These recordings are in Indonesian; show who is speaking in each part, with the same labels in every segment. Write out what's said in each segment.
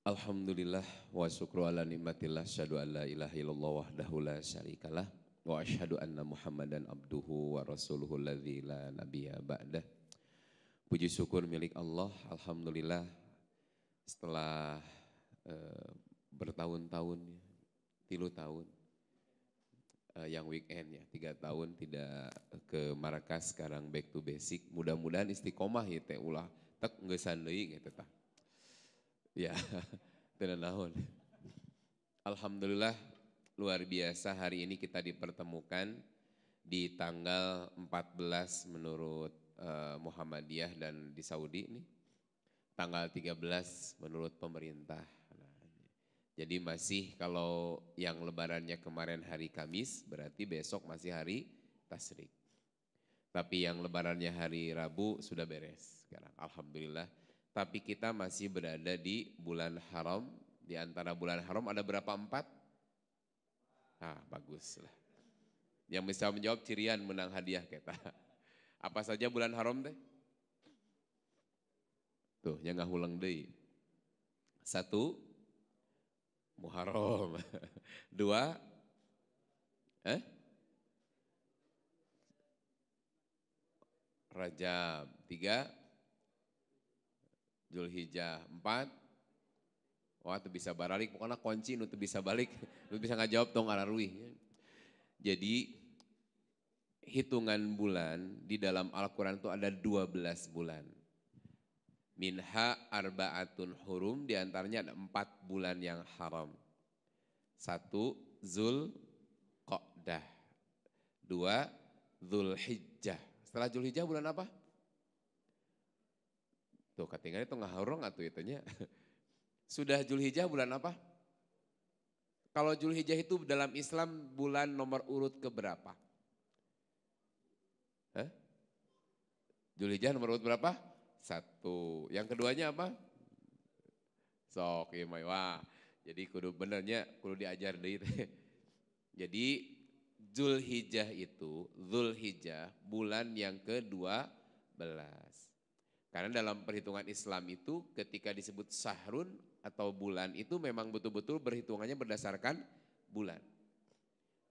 Speaker 1: Alhamdulillah wa syukru ala nikmatillah syahadu an la ilaha illallah wahdahu la syarikalah wa asyhadu anna Muhammadan abduhu wa rasuluhu alladzi la nabiyya ba'dah. Puji syukur milik Allah, alhamdulillah setelah bertahun-tahun, 3 tahun yang weekend ya, 3 tahun tidak ke markas, sekarang back to basic. Mudah-mudahan istiqomah ya teh ulah tek ngeusan deui gitu tah. Ya, tidak naon. Alhamdulillah luar biasa hari ini kita dipertemukan di tanggal 14 menurut Muhammadiyah dan di Saudi ini. Tanggal 13 menurut pemerintah. Nah, jadi masih kalau yang lebarannya kemarin hari Kamis berarti besok masih hari Tasyrik. Tapi yang lebarannya hari Rabu sudah beres sekarang. Alhamdulillah. Tapi kita masih berada di bulan haram. Di antara bulan haram ada berapa? 4? Ah, bagus lah. Yang bisa menjawab cirian menang hadiah kita. Apa saja bulan haram teh? Tuh, yang ngahulang deui. 1, Muharram. 2, Rajab. 3, Zulhijjah. 4, wah tuh bisa balik, pokoknya kunci nu bisa balik, nu bisa ngajawab dong araruih. Jadi hitungan bulan di dalam Al-Quran itu ada 12 bulan. Minha arba'atun hurum, diantaranya ada 4 bulan yang haram. 1, Zul Qa'dah. 2, Zulhijjah. Setelah Zulhijjah bulan apa? Tuh ketinggalan itu ngahurung atau itunya. Sudah Zulhijjah bulan apa? Kalau Zulhijjah itu dalam Islam bulan nomor urut keberapa? Zulhijjah nomor urut berapa? 1. Yang keduanya apa? Sok, iya wah. Jadi kudu benernya, kudu diajar deh. Jadi Zulhijjah itu, Zulhijjah bulan yang ke-12. Karena dalam perhitungan Islam itu ketika disebut sahrun atau bulan itu memang betul-betul berhitungannya berdasarkan bulan.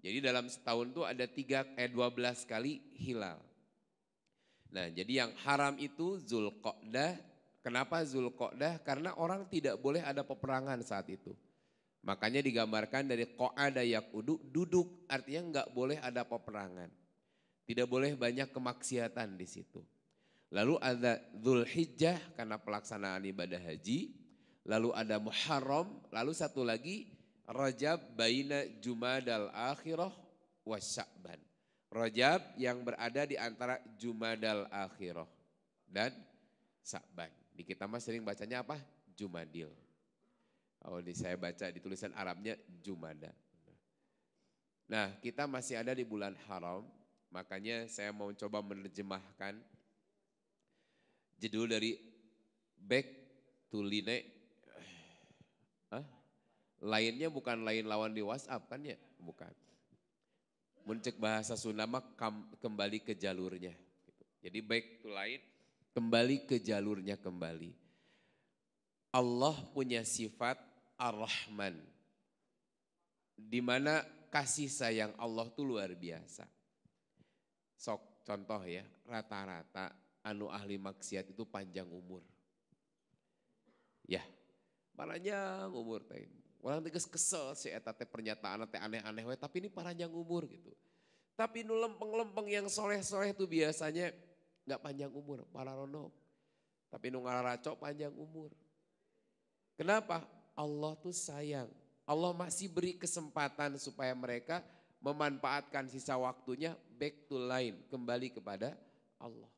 Speaker 1: Jadi dalam setahun itu ada 12 kali hilal. Nah, jadi yang haram itu Zulqa'dah. Kenapa Zulqa'dah? Karena orang tidak boleh ada peperangan saat itu. Makanya digambarkan dari qa'ada yaqudu, duduk, artinya enggak boleh ada peperangan. Tidak boleh banyak kemaksiatan di situ. Lalu ada Zulhijjah karena pelaksanaan ibadah haji. Lalu ada Muharram, lalu satu lagi Rajab baina Jumadal Akhirah wa Sya'ban. Rajab yang berada di antara Jumadal Akhirah dan Sya'ban. Di kita mah sering bacanya apa? Jumadil. Oh, di saya baca di tulisan Arabnya Jumada. Nah, kita masih ada di bulan haram, makanya saya mau coba menerjemahkan judul dari Back to Line. Lainnya bukan lain lawan di WhatsApp kan ya? Bukan. Mencek bahasa Sunda mah kembali ke jalurnya. Jadi back to line, kembali ke jalurnya kembali. Allah punya sifat Ar-Rahman. Di mana kasih sayang Allah tuh luar biasa. Sok contoh ya, rata-rata anu ahli maksiat itu panjang umur. Ya, panjang umur teh. Orang tegas kesel si eta teh pernyataan teh aneh-aneh we, tapi ini panjang umur gitu. Tapi nu lempeng-lempeng yang soleh-soleh itu biasanya nggak panjang umur, pararonok. Tapi nu ngararaco panjang umur. Kenapa? Allah tuh sayang. Allah masih beri kesempatan supaya mereka memanfaatkan sisa waktunya back to line, kembali kepada Allah.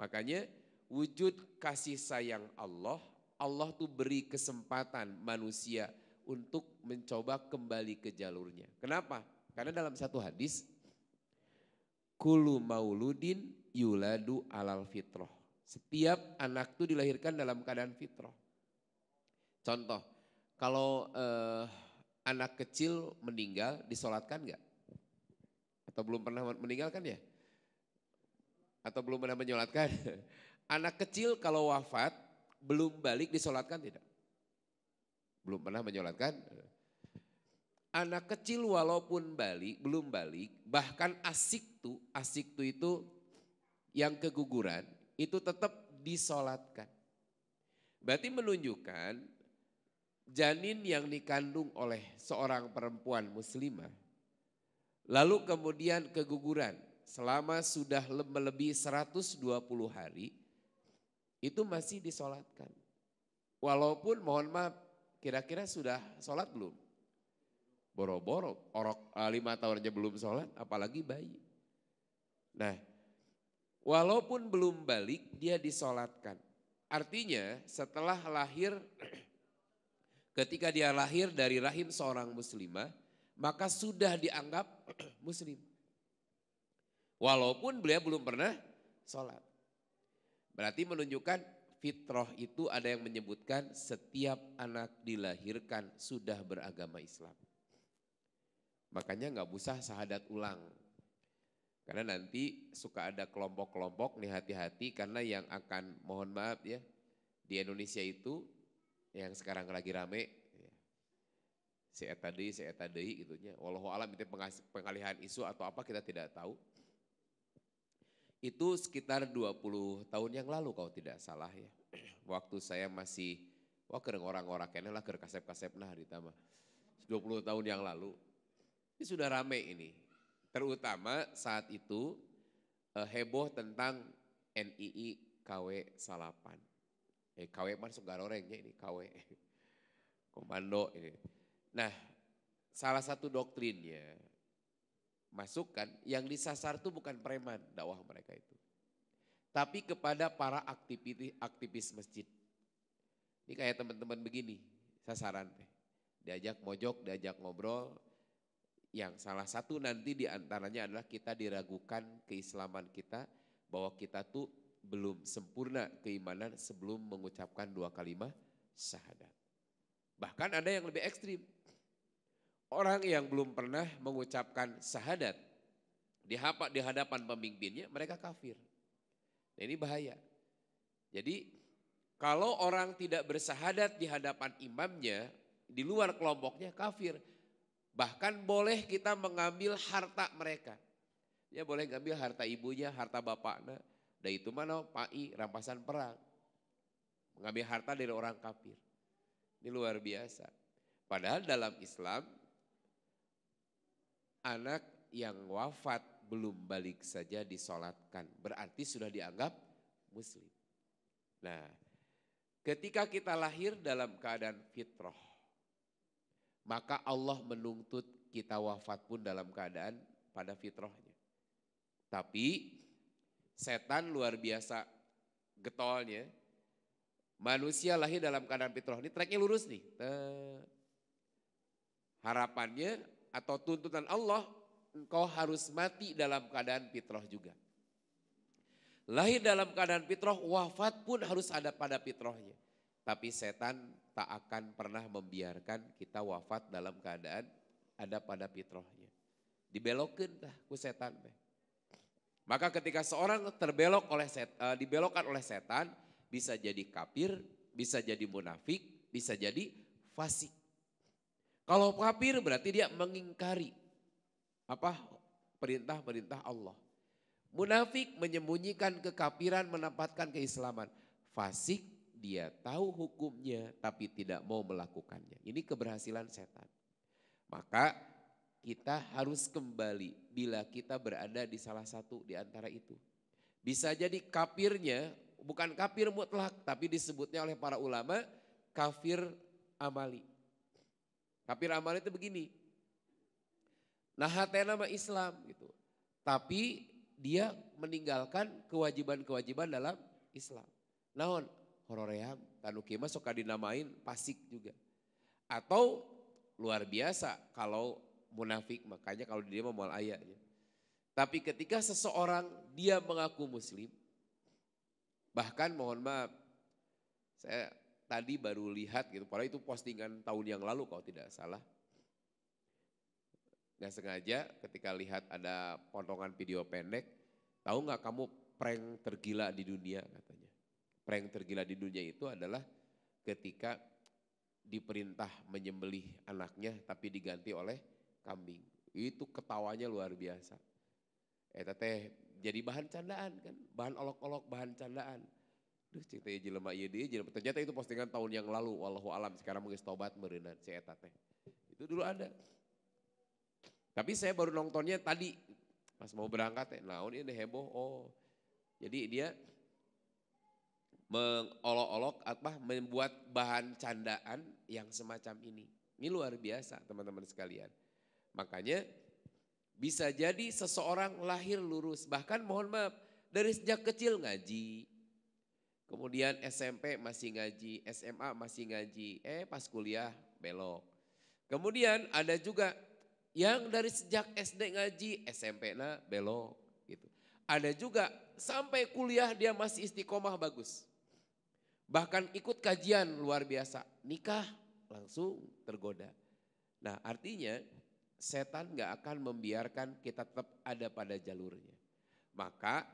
Speaker 1: Makanya wujud kasih sayang Allah, Allah tuh beri kesempatan manusia untuk mencoba kembali ke jalurnya. Kenapa? Karena dalam satu hadis, kullu mauludin yuladu alal fitrah. Setiap anak itu dilahirkan dalam keadaan fitrah. Contoh, kalau anak kecil meninggal disolatkan enggak? Atau belum pernah meninggalkan ya? Atau belum pernah menyolatkan? Anak kecil kalau wafat belum balik disolatkan tidak? Belum pernah menyolatkan. Anak kecil walaupun belum balik, bahkan asik tuh itu yang keguguran, itu tetap disolatkan. Berarti menunjukkan janin yang dikandung oleh seorang perempuan muslimah, lalu kemudian keguguran selama sudah melebihi 120 hari, itu masih disolatkan. Walaupun mohon maaf, kira-kira sudah sholat belum? Boro-boro, 5 tahun aja belum sholat, apalagi bayi. Nah, walaupun belum balik, dia disolatkan. Artinya setelah lahir, ketika dia lahir dari rahim seorang muslimah, maka sudah dianggap muslim. Walaupun beliau belum pernah sholat. Berarti menunjukkan fitrah itu ada yang menyebutkan setiap anak dilahirkan sudah beragama Islam. Makanya nggak usah syahadat ulang. Karena nanti suka ada kelompok-kelompok, nih hati-hati karena yang akan, mohon maaf ya, di Indonesia itu yang sekarang lagi rame, ya, si eta deui gitunya. Wallahu alam itu pengalihan isu atau apa kita tidak tahu. Itu sekitar 20 tahun yang lalu kalau tidak salah ya. Waktu saya masih, kereng orang-orang kene lah kasep-kasep nah ditambah. 20 tahun yang lalu. Ini sudah rame ini. Terutama saat itu heboh tentang NII KW Salapan. KW masuk garorengnya ini KW. Komando ini. Nah, salah satu doktrinnya masukkan yang disasar itu bukan preman dakwah mereka itu. Tapi kepada para aktivis masjid. Ini kayak teman-teman begini sasaran. Diajak mojok, diajak ngobrol. Yang salah satu nanti diantaranya adalah kita diragukan keislaman kita, bahwa kita tuh belum sempurna keimanan sebelum mengucapkan 2 kalimat syahadat. Bahkan ada yang lebih ekstrim. Orang yang belum pernah mengucapkan syahadat di hadapan pemimpinnya, mereka kafir. Nah, ini bahaya. Jadi kalau orang tidak bersahadat di hadapan imamnya, di luar kelompoknya kafir. Bahkan boleh kita mengambil harta mereka. Ya boleh ngambil harta ibunya, harta bapaknya. Dan itu mana pai, rampasan perang. Mengambil harta dari orang kafir. Ini luar biasa. Padahal dalam Islam, anak yang wafat belum balik saja disolatkan. Berarti sudah dianggap muslim. Nah, ketika kita lahir dalam keadaan fitrah, maka Allah menuntut kita wafat pun dalam keadaan pada fitrahnya. Tapi setan luar biasa getolnya. Manusia lahir dalam keadaan fitrah, ini tracknya lurus nih. Harapannya atau tuntutan Allah, engkau harus mati dalam keadaan fitrah juga. Lahir dalam keadaan fitrah, wafat pun harus ada pada fitrahnya. Tapi setan tak akan pernah membiarkan kita wafat dalam keadaan ada pada fitrahnya. Dibelokkan ku setan. Maka ketika seorang dibelokkan oleh setan, bisa jadi kafir, bisa jadi munafik, bisa jadi fasik. Kalau kafir berarti dia mengingkari perintah-perintah Allah. Munafik menyembunyikan kekafiran, menempatkan keislaman. Fasik dia tahu hukumnya tapi tidak mau melakukannya. Ini keberhasilan setan. Maka kita harus kembali bila kita berada di salah satu di antara itu. Bisa jadi kafirnya bukan kafir mutlak, tapi disebutnya oleh para ulama kafir amali. Kafir amali itu begini. Nah hatena nama Islam gitu. Tapi dia meninggalkan kewajiban-kewajiban dalam Islam. Naon? Horoream, tanuki mah sok dinamain fasik juga. Atau luar biasa kalau munafik, makanya kalau dia mau ayahnya. Tapi ketika seseorang dia mengaku muslim, bahkan mohon maaf, saya tadi baru lihat gitu, padahal itu postingan tahun yang lalu kalau tidak salah. Gak sengaja ketika lihat ada potongan video pendek, tahu gak kamu prank tergila di dunia katanya. Prank tergila di dunia itu adalah ketika diperintah menyembelih anaknya tapi diganti oleh kambing. Itu ketawanya luar biasa. Teh jadi bahan candaan kan, bahan olok-olok, bahan candaan. Duh cerita jelema ieu deui, ternyata itu postingan tahun yang lalu, wallahu alam sekarang geus tobat meureunna si eta teh. Itu dulu ada. Tapi saya baru nontonnya tadi pas mau berangkat naon ini heboh. Oh. Jadi dia mengolok-olok membuat bahan candaan yang semacam ini. Ini luar biasa teman-teman sekalian. Makanya bisa jadi seseorang lahir lurus, bahkan mohon maaf dari sejak kecil ngaji. Kemudian SMP masih ngaji, SMA masih ngaji, pas kuliah belok. Kemudian ada juga yang dari sejak SD ngaji, SMP belok gitu. Ada juga sampai kuliah dia masih istiqomah bagus. Bahkan ikut kajian luar biasa, nikah langsung tergoda. Nah artinya setan gak akan membiarkan kita tetap ada pada jalurnya. Maka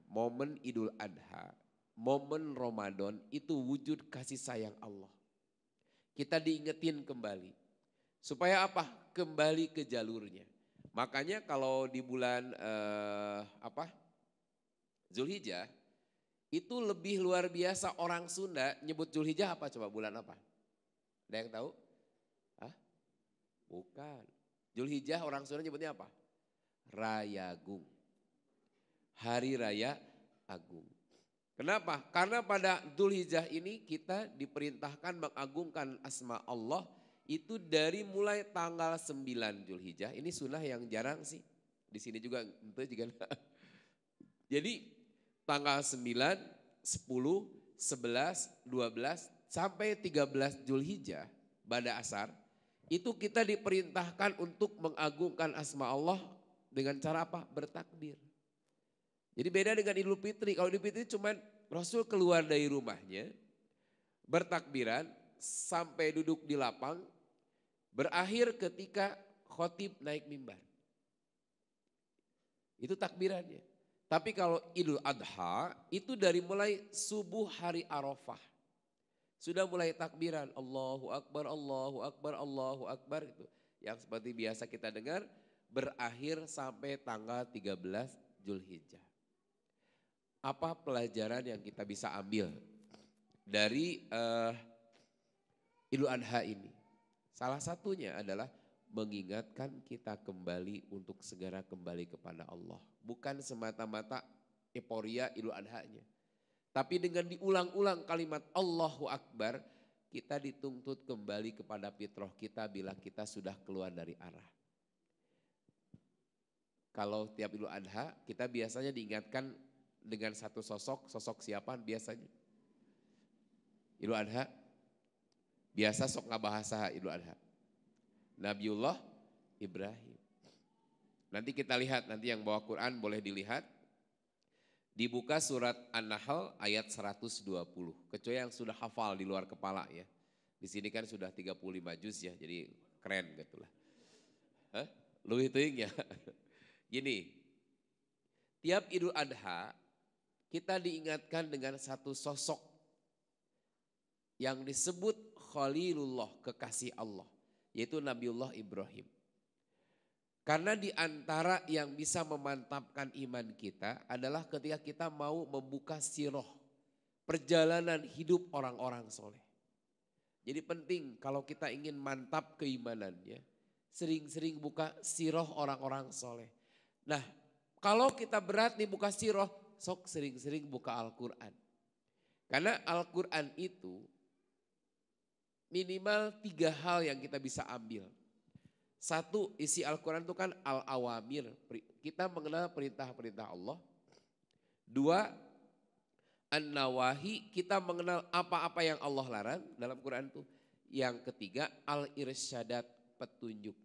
Speaker 1: momen Idul Adha, momen Ramadan itu wujud kasih sayang Allah. Kita diingetin kembali. Supaya apa? Kembali ke jalurnya. Makanya kalau di bulan Zulhijjah, itu lebih luar biasa orang Sunda nyebut Zulhijjah apa coba bulan apa? Ada yang tahu? Hah? Bukan. Zulhijjah orang Sunda nyebutnya apa? Rayagung. Hari Raya Agung. Kenapa? Karena pada Zulhijjah ini kita diperintahkan mengagungkan asma Allah itu dari mulai tanggal 9 Zulhijjah. Ini sunnah yang jarang sih. Di sini juga itu juga. Jadi tanggal 9, 10, 11, 12 sampai 13 Zulhijjah pada asar itu kita diperintahkan untuk mengagungkan asma Allah dengan cara apa? Bertakbir. Jadi beda dengan Idul Fitri. Kalau Idul Fitri cuma Rasul keluar dari rumahnya, bertakbiran sampai duduk di lapang, berakhir ketika khotib naik mimbar. Itu takbirannya. Tapi kalau Idul Adha itu dari mulai subuh hari Arafah. Sudah mulai takbiran Allahu Akbar, Allahu Akbar, Allahu Akbar itu. Yang seperti biasa kita dengar berakhir sampai tanggal 13 Zulhijjah. Apa pelajaran yang kita bisa ambil dari Idul Adha ini? Salah satunya adalah mengingatkan kita kembali untuk segera kembali kepada Allah. Bukan semata-mata euforia Idul Adha-nya. Tapi dengan diulang-ulang kalimat Allahu Akbar, kita dituntut kembali kepada fitrah kita bila kita sudah keluar dari arah. Kalau tiap Idul Adha, kita biasanya diingatkan dengan satu sosok siapa biasanya? Idul Adha, biasa sok ngabahasa Idul Adha. Nabiullah Ibrahim. Nanti kita lihat, nanti yang bawa Quran boleh dilihat. Dibuka surat An-Nahl ayat 120. Kecuali yang sudah hafal di luar kepala ya. Di sini kan sudah 35 juz ya, jadi keren gitu lah. Hah? Lu hitungnya. Gini, tiap Idul Adha kita diingatkan dengan satu sosok yang disebut Khalilullah, kekasih Allah. Yaitu Nabiullah Ibrahim. Karena di antara yang bisa memantapkan iman kita adalah ketika kita mau membuka sirah perjalanan hidup orang-orang soleh. Jadi penting kalau kita ingin mantap keimanannya, sering-sering buka sirah orang-orang soleh. Nah kalau kita berat nih buka sirah, sok sering-sering buka Al-Quran. Karena Al-Quran itu minimal 3 hal yang kita bisa ambil. Satu, isi Al-Quran itu kan al-awamir. Kita mengenal perintah-perintah Allah. 2, an-nawahi. Kita mengenal apa-apa yang Allah larang dalam Quran itu. Yang ketiga, al-irsyadat, petunjuk.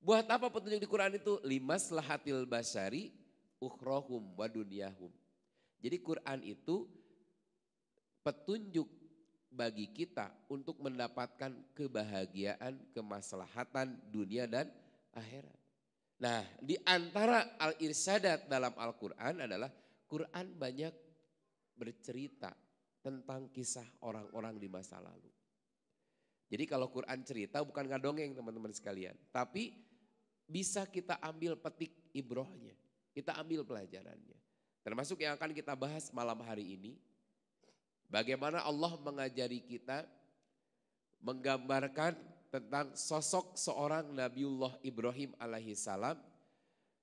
Speaker 1: Buat apa petunjuk di Quran itu? Limaslahatil basyari ukhrohum wa dunyahum. Jadi Quran itu petunjuk bagi kita untuk mendapatkan kebahagiaan, kemaslahatan dunia dan akhirat. Nah, di antara al-irsyadat dalam Al-Quran adalah Quran banyak bercerita tentang kisah orang-orang di masa lalu. Jadi kalau Quran cerita bukan ngadongeng teman-teman sekalian. Tapi bisa kita ambil petik ibrohnya. Kita ambil pelajarannya. Termasuk yang akan kita bahas malam hari ini. Bagaimana Allah mengajari kita menggambarkan tentang sosok seorang Nabiullah Ibrahim alaihissalam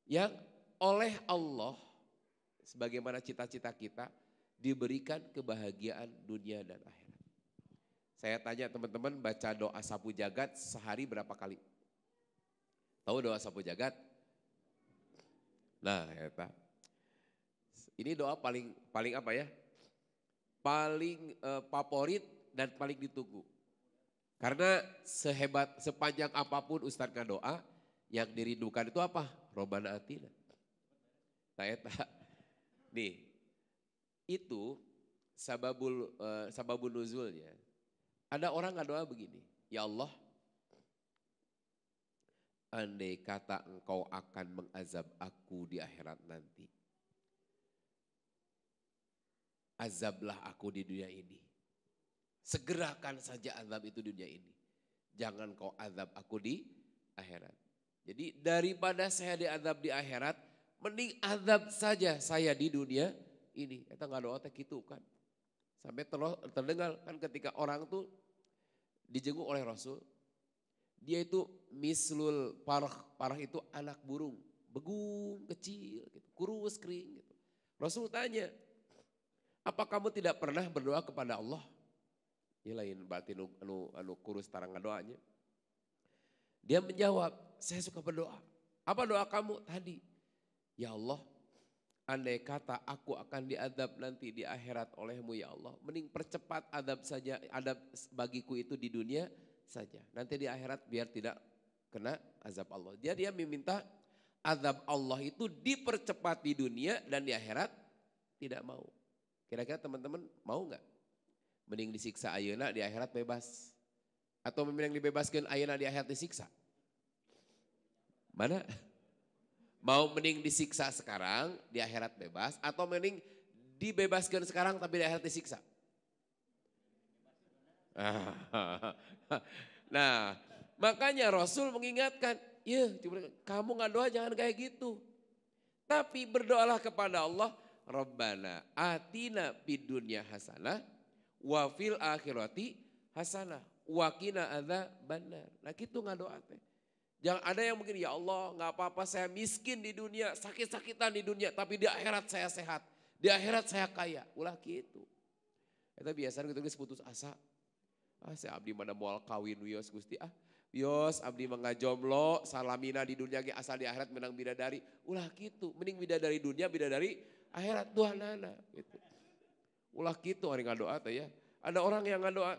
Speaker 1: yang oleh Allah sebagaimana cita-cita kita diberikan kebahagiaan dunia dan akhirat. Saya tanya teman-teman baca doa sapu jagat sehari berapa kali? Tahu doa sapu jagat? Nah, ini doa paling apa ya? Paling favorit dan paling ditunggu. Karena sepanjang apapun Ustadz doa, yang dirindukan itu apa? Robbana atina. Nah, nih, itu sababul nuzulnya. Ada orang doa begini, ya Allah, andai kata engkau akan mengazab aku di akhirat nanti. Azablah aku di dunia ini. Segerakan saja azab itu di dunia ini. Jangan kau azab aku di akhirat. Jadi daripada saya diazab di akhirat, mending azab saja saya di dunia ini. Kita nggak doa gitu kan. Sampai terdengar kan ketika orang tuh dijenguk oleh Rasul. Dia itu mislul parah. Parah itu anak burung. Begung, kecil, gitu, kurus, kering. Gitu. Rasul tanya, apa kamu tidak pernah berdoa kepada Allah? Ini lain berarti anu kurus tarang doanya. Dia menjawab, saya suka berdoa. Apa doa kamu tadi? Ya Allah, andai kata aku akan diadab nanti di akhirat olehmu ya Allah. Mending percepat adab saja, adab bagiku itu di dunia saja. Nanti di akhirat biar tidak kena azab Allah. Dia meminta azab Allah itu dipercepat di dunia dan di akhirat tidak mau. Kira-kira teman-teman mau nggak? Mending disiksa ayeuna di akhirat bebas. Atau mending dibebaskan ayeuna di akhirat disiksa? Mana? Mau mending disiksa sekarang di akhirat bebas atau mending dibebaskan sekarang tapi di akhirat disiksa? Nah, makanya Rasul mengingatkan, ya kamu nggak doa jangan kayak gitu. Tapi berdoalah kepada Allah, Rabbana atina fid dunya hasanah wa fil akhirati hasanah wa qina adzabannar. Nah gitu ngadoa teh. Jangan ada yang mungkin ya Allah nggak apa-apa saya miskin di dunia, sakit-sakitan di dunia, tapi di akhirat saya sehat, di akhirat saya kaya. Ulah gitu. Kita biasa gitu guys putus asa. Saya abdi mana moal kawin wios Gusti wios abdi mangga jomblo salamina di dunia ge asal di akhirat menang bidadari. Ulah gitu, mending bidadari dunia bidadari akhirat Tuhanana gitu. Ulah gitu hari ngadoa teh ya. Ada orang yang ngadoa,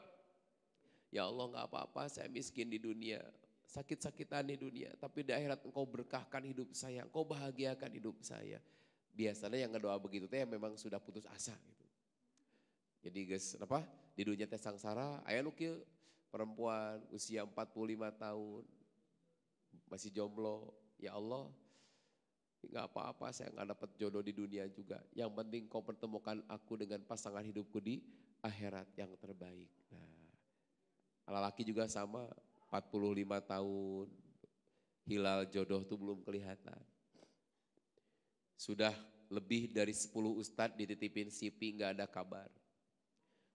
Speaker 1: ya Allah nggak apa-apa saya miskin di dunia, sakit-sakitan di dunia, tapi di akhirat engkau berkahkan hidup saya, engkau bahagiakan hidup saya. Biasanya yang ngedoa begitu teh memang sudah putus asa gitu. Jadi guys, apa? Di dunia teh sangsara, aya nu kieu perempuan usia 45 tahun masih jomblo. Ya Allah, nggak apa-apa saya nggak dapat jodoh di dunia juga. Yang penting kau pertemukan aku dengan pasangan hidupku di akhirat yang terbaik. Nah, laki juga sama, 45 tahun, hilal jodoh tuh belum kelihatan. Sudah lebih dari 10 ustadz dititipin CV nggak ada kabar.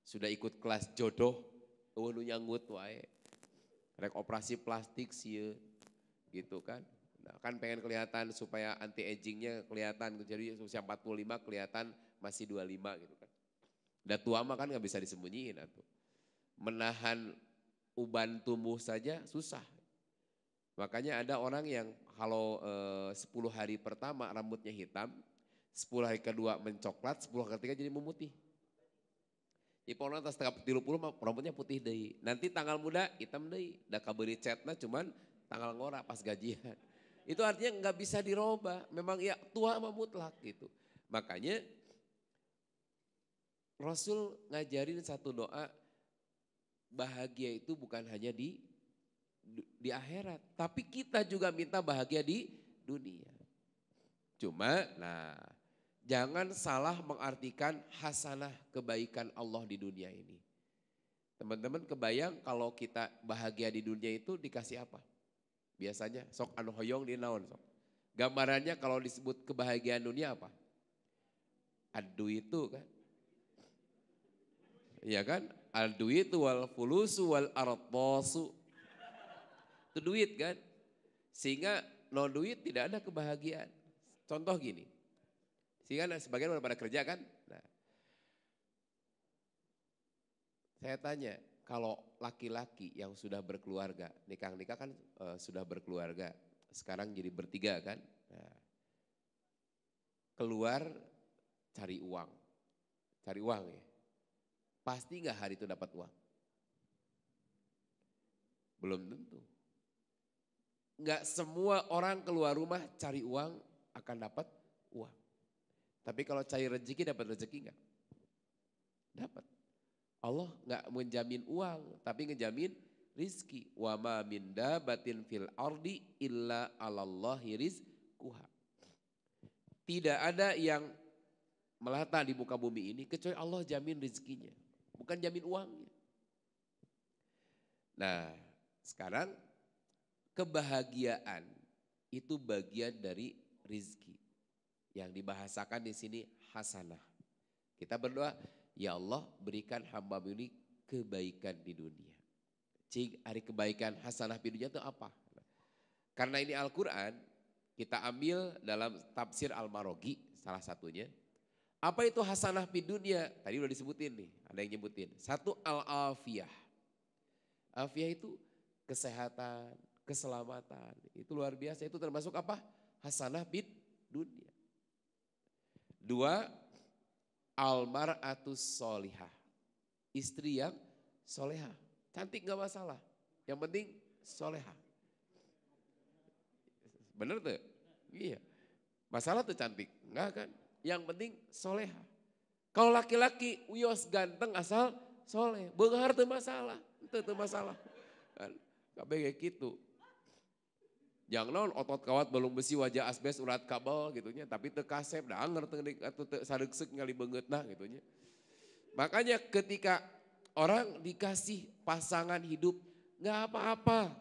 Speaker 1: Sudah ikut kelas jodoh, nu nyanggut wae. Rek operasi plastik sih gitu kan. Nah, kan pengen kelihatan supaya anti agingnya kelihatan. Jadi usia 45 kelihatan masih 25 gitu kan. Udah tua mah kan nggak bisa disembunyiin atuh. Menahan uban tumbuh saja susah. Makanya ada orang yang kalau 10 hari pertama rambutnya hitam, 10 hari kedua mencoklat, 10 hari ketiga jadi memutih. Di pokoknya atas 30 rambutnya putih deh. Nanti tanggal muda hitam deh. Da kaberi chatnya cuman tanggal ngora pas gajian. Itu artinya nggak bisa dirubah. Memang ya tua sama mutlak gitu. Makanya Rasul ngajarin satu doa, bahagia itu bukan hanya di akhirat. Tapi kita juga minta bahagia di dunia. Cuma nah jangan salah mengartikan hasanah kebaikan Allah di dunia ini. Teman-teman kebayang kalau kita bahagia di dunia itu dikasih apa? Biasanya sok anu hoyong di naon sok. Gambarannya kalau disebut kebahagiaan dunia apa? Adu itu kan. Iya kan? Adu itu wal fulusu wal artosu. Itu duit kan? Sehingga no duit tidak ada kebahagiaan. Contoh gini. Sehingga sebagian orang pada kerja kan. Nah, saya tanya, kalau laki-laki yang sudah berkeluarga, nikah kan sudah berkeluarga, sekarang jadi bertiga kan, nah, keluar cari uang ya, pasti nggak hari itu dapat uang? Belum tentu. Nggak semua orang keluar rumah cari uang akan dapat uang. Tapi kalau cari rezeki dapat rezeki nggak? Dapat. Allah nggak menjamin uang, tapi ngejamin rizki. Wa ma min dabatin fil ardi illa 'alallahi rizquha. Tidak ada yang melata di muka bumi ini kecuali Allah jamin rizkinya, bukan jamin uangnya. Nah, sekarang kebahagiaan itu bagian dari rizki. Yang dibahasakan di sini hasanah. Kita berdoa, ya Allah berikan hamba ini kebaikan di dunia. Cing, hari kebaikan hasanah di dunia itu apa? Karena ini Al-Quran, kita ambil dalam tafsir Al-Marogi salah satunya. Apa itu hasanah di dunia? Tadi udah disebutin nih, ada yang nyebutin. Satu al-afiyah. Afiyah itu kesehatan, keselamatan. Itu luar biasa, itu termasuk apa? Hasanah di dunia. Dua, almar'atus solihah. Istri yang solehah. Cantik gak masalah. Yang penting solehah. Bener tuh? Iya. Masalah tuh cantik. Enggak kan? Yang penting solehah. Kalau laki-laki uyos ganteng asal soleh. Beunghar tuh masalah. Itu tuh masalah. Kan? Kabeh kayak gitu. Jangan non otot kawat belum besi wajah asbes urat kabel gitunya. Tapi teu kasep dah anger atau teu sadegsek ngali beungeutna gitunya. Makanya ketika orang dikasih pasangan hidup nggak apa-apa.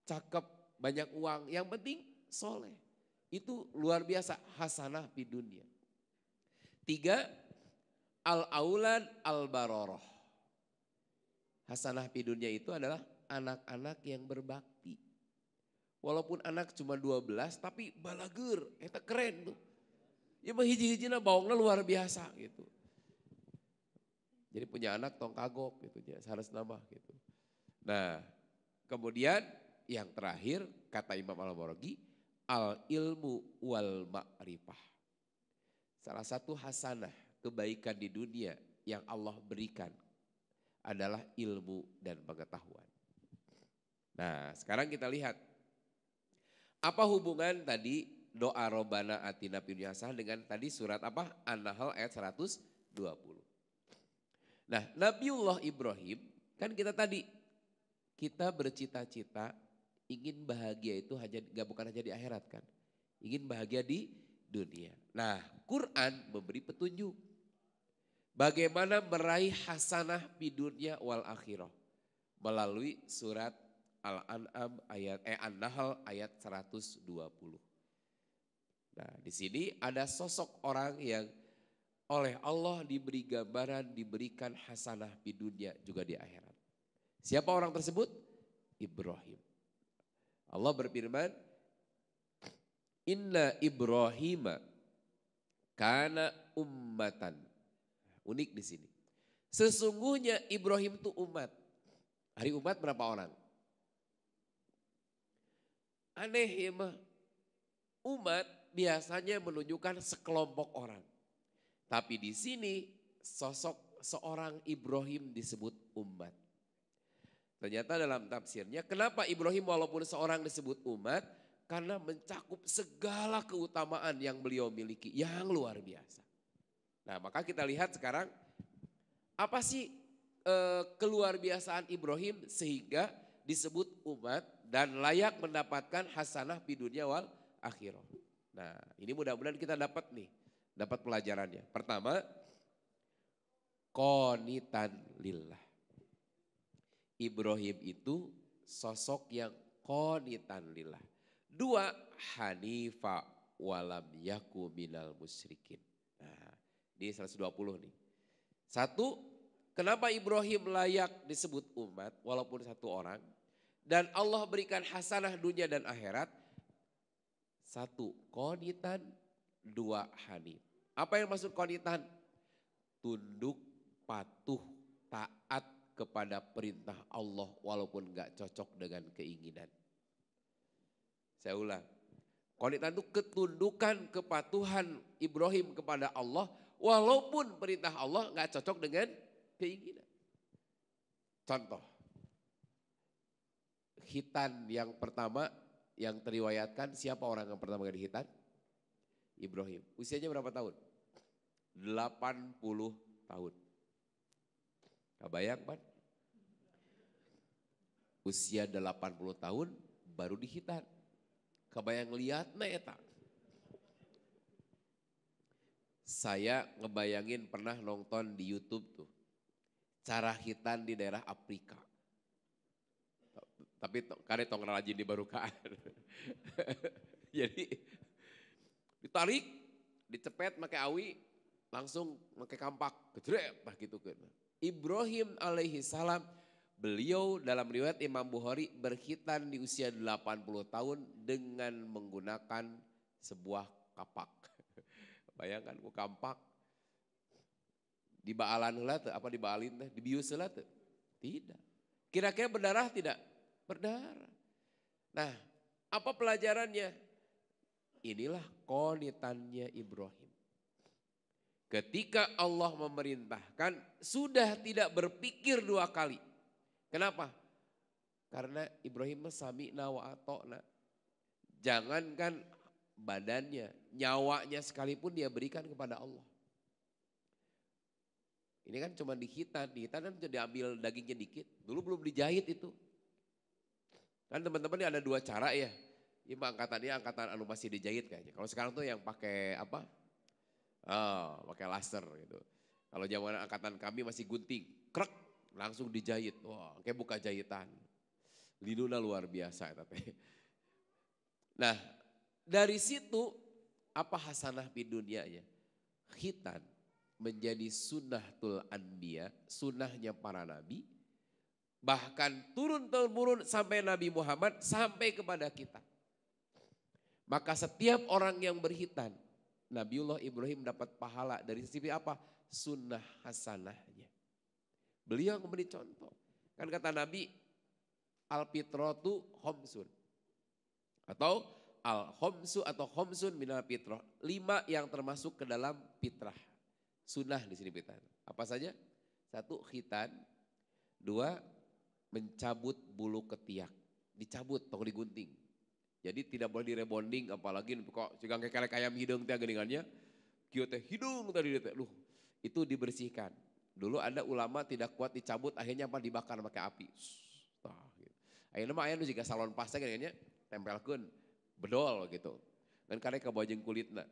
Speaker 1: Cakep, banyak uang, yang penting soleh. Itu luar biasa hasanah di dunia. Tiga, al-aulad al-baroroh. Hasanah di dunia itu adalah anak-anak yang berbakti. Walaupun anak cuma 12 tapi balager, itu keren tuh. Ya mah hiji-hijina baongna luar biasa gitu. Jadi punya anak tong kagok gitu ya, harus nambah gitu. Nah, kemudian yang terakhir kata Imam Al-Marogi, al-ilmu wal ma'rifah. Salah satu hasanah kebaikan di dunia yang Allah berikan adalah ilmu dan pengetahuan. Nah, sekarang kita lihat apa hubungan tadi doa Robbana atina fid dunya hasanah dengan tadi surat apa? An-Nahl ayat 120. Nah, Nabiullah Ibrahim kan kita bercita-cita ingin bahagia itu bukan hanya di akhirat kan. Ingin bahagia di dunia. Nah, Quran memberi petunjuk bagaimana meraih hasanah di dunia wal akhirah melalui surat Al-An'am An-Nahl ayat 120. Nah, di sini ada sosok orang yang oleh Allah diberi gambaran, diberikan hasanah di dunia juga di akhirat. Siapa orang tersebut? Ibrahim. Allah berfirman, Inna Ibrahim kana ummatan. Unik di sini. Sesungguhnya Ibrahim itu umat. Hari umat berapa orang? Aneh ya mah. Umat biasanya menunjukkan sekelompok orang. Tapi di sini sosok seorang Ibrahim disebut umat. Ternyata dalam tafsirnya kenapa Ibrahim walaupun seorang disebut umat? Karena mencakup segala keutamaan yang beliau miliki yang luar biasa. Nah maka kita lihat sekarang apa sih keluar biasaan Ibrahim sehingga disebut umat dan layak mendapatkan hasanah di dunia wal akhirah. Nah ini mudah-mudahan kita dapat pelajarannya. Pertama, qanitan lillah. Ibrahim itu sosok yang qanitan lillah. 2, hanifa walam yaku minal musyrikin. Nah, ini 120 nih. 1, kenapa Ibrahim layak disebut umat walaupun satu orang. Dan Allah berikan hasanah dunia dan akhirat. 1, qanitan. 2, hanif. Apa yang maksud qanitan? Tunduk, patuh, taat kepada perintah Allah walaupun gak cocok dengan keinginan. Saya ulang. Qanitan itu ketundukan, kepatuhan Ibrahim kepada Allah walaupun perintah Allah gak cocok dengan keinginan. Contoh. Khitan yang pertama yang teriwayatkan, siapa orang yang pertama kali khitan? Ibrahim. Usianya berapa tahun? 80 tahun. Kebayang kan? Usia 80 tahun baru dihitan. Kebayang lihat na eta. Saya ngebayangin pernah nonton di YouTube tuh. Cara hitan di daerah Afrika. Tapi kare tong rajin di barukaan. Jadi ditarik, dicepet pakai awi, langsung pakai kampak, kejrep gitu kan. Ibrahim alaihi salam, beliau dalam riwayat Imam Bukhari berkhitan di usia 80 tahun dengan menggunakan sebuah kapak. Bayangkan ku kampak di baalan heula teh, apa di baalin teh, dibius heula teh? Tidak. Kira-kira berdarah tidak? Berdarah. Nah, apa pelajarannya? Inilah qanitannya Ibrahim. Ketika Allah memerintahkan, sudah tidak berpikir 2 kali. Kenapa? Karena Ibrahim sami'na wa ata'na. Jangankan badannya, nyawanya sekalipun dia berikan kepada Allah. Ini kan cuma dihitan kan diambil dagingnya dikit. Dulu belum dijahit itu. Kan teman-teman ini ada 2 cara ya. Ini angkatannya angkatan anu masih dijahit kayaknya. Kalau sekarang tuh yang pakai apa? Pakai laser gitu. Kalau zaman angkatan kami masih gunting, krek, langsung dijahit. Wah, kayak buka jahitan. Linuna luar biasa tapi. Nah, dari situ apa hasanah di dunianya? Khitan menjadi sunnatul anbiya, sunnahnya para nabi. Bahkan turun-temurun sampai Nabi Muhammad, sampai kepada kita. Maka setiap orang yang berkhitan, Nabiullah Ibrahim dapat pahala dari sisi apa? Sunnah hasanahnya. Beliau memberi contoh. Kan kata Nabi, al-fitratu khomsun. Atau al-khomsu atau khomsun minal fitrah. 5 yang termasuk ke dalam fitrah. Sunnah di sini fitrah. Apa saja? 1, khitan. 2, mencabut bulu ketiak. Dicabut, tong digunting. Jadi tidak boleh direbonding, apalagi kok juga kayak ayam hidung teh geningannya. Kieu teh hidung tadi teh. Itu dibersihkan. Dulu ada ulama tidak kuat dicabut, akhirnya apa dibakar pakai api. Gitu. Akhirnya mah aya nu jiga salon pasta kayaknya tempelkeun bedol gitu. Dan karek ka bojeng kulitna.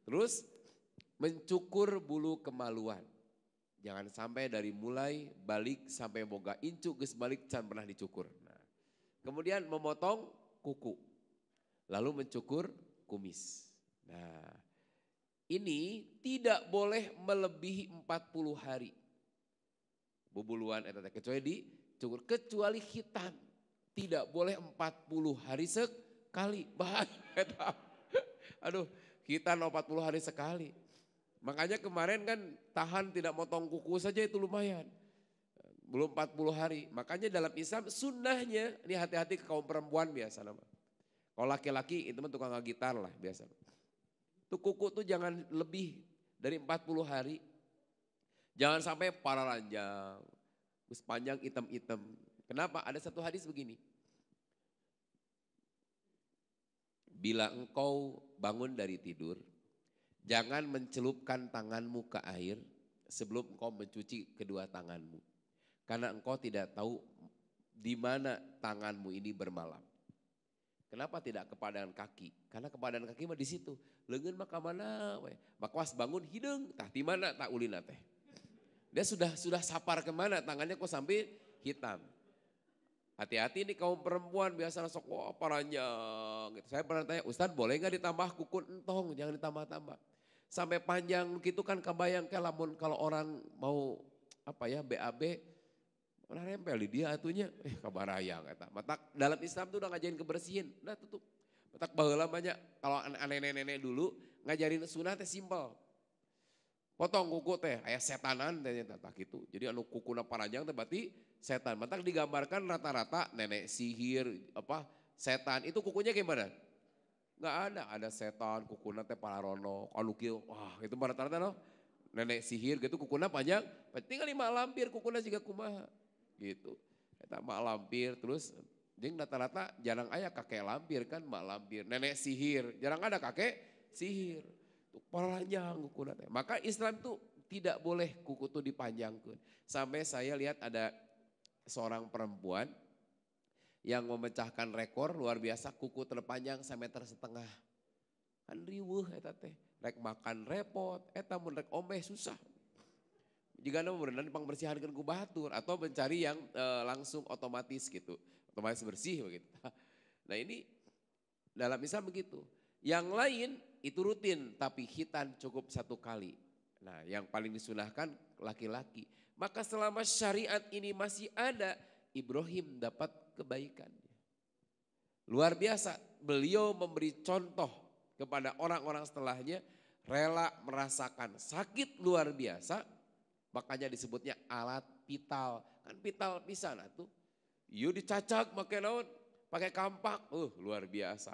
Speaker 1: Terus mencukur bulu kemaluan. Jangan sampai dari mulai balik sampai boga incu geus balik can pernah dicukur. Nah, kemudian memotong kuku. Lalu mencukur kumis. Nah, ini tidak boleh melebihi 40 hari. Bubuluan eta kecuali dicukur, kecuali khitan. Tidak boleh 40 hari sekali. Bahaya. Aduh, khitan 40 hari sekali. Makanya kemarin kan tahan tidak motong kuku saja itu lumayan. Belum 40 hari. Makanya dalam Islam sunnahnya, ini hati-hati ke kaum perempuan biasa nama. Kalau laki-laki itu tukang gitar lah biasa. Itu kuku tuh jangan lebih dari 40 hari. Jangan sampai para ranjang, terus panjang hitam-hitam. Kenapa? Ada satu hadis begini. Bila engkau bangun dari tidur, jangan mencelupkan tanganmu ke air sebelum engkau mencuci kedua tanganmu. Karena engkau tidak tahu di mana tanganmu ini bermalam. Kenapa tidak kepadan kaki? Karena kepadan kaki mah di situ. Leungeun mah ka mana we? Makwas bangun hideung, tah di mana tak ulina teh. Dia sudah sapar kemana tangannya kok sampai hitam. Hati-hati nih kaum perempuan biasa sok wah panjang gitu. Saya pernah tanya, Ustadz boleh nggak ditambah kuku entong, jangan ditambah-tambah. Sampai panjang gitu kan kebayang kayak lamun kalau orang mau apa ya BAB, mana nempel di dia atunya, kabarayang kata. Matak dalam Islam tuh udah ngajarin kebersihin, udah tutup. Matak baheula banyak, kalau nenek-nenek dulu ngajarin sunnah teh simpel. Potong kuku teh, aya setanan teh tak gitu. Jadi anu kukuna panjang teh berarti setan. Matak digambarkan rata-rata nenek sihir apa setan itu kukunya gimana? Nggak ada setan kukuna teh palarono, anu kieu. Wah, itu rata-rata no. Nenek sihir gitu kukuna panjang, tinggal 5 lampir kukuna juga kumaha. Gitu. Eta mak lampir terus jeung rata-rata jarang aya kakek lampir kan mak lampir. Nenek sihir, jarang ada kakek sihir. Panjang kukuna teh. Maka Islam tuh tidak boleh kuku tuh dipanjangkan. Sampai saya lihat ada seorang perempuan yang memecahkan rekor luar biasa kuku terpanjang 1,5 meter. Kan riweuh eta teh. Rek makan repot, eta mun rek omeh susah. Jika anda berenang pangbersihankeun ku batur atau mencari yang langsung otomatis gitu. Otomatis bersih begitu. Nah ini dalam Islam begitu. Yang lain itu rutin tapi khitan cukup 1 kali. Nah yang paling disunahkan laki-laki. Maka selama syariat ini masih ada, Ibrahim dapat kebaikan. Luar biasa, beliau memberi contoh kepada orang-orang setelahnya, rela merasakan sakit luar biasa, makanya disebutnya alat vital. Kan vital pisan atuh. Ieu dicacak pakai naon? Pakai kampak. Luar biasa.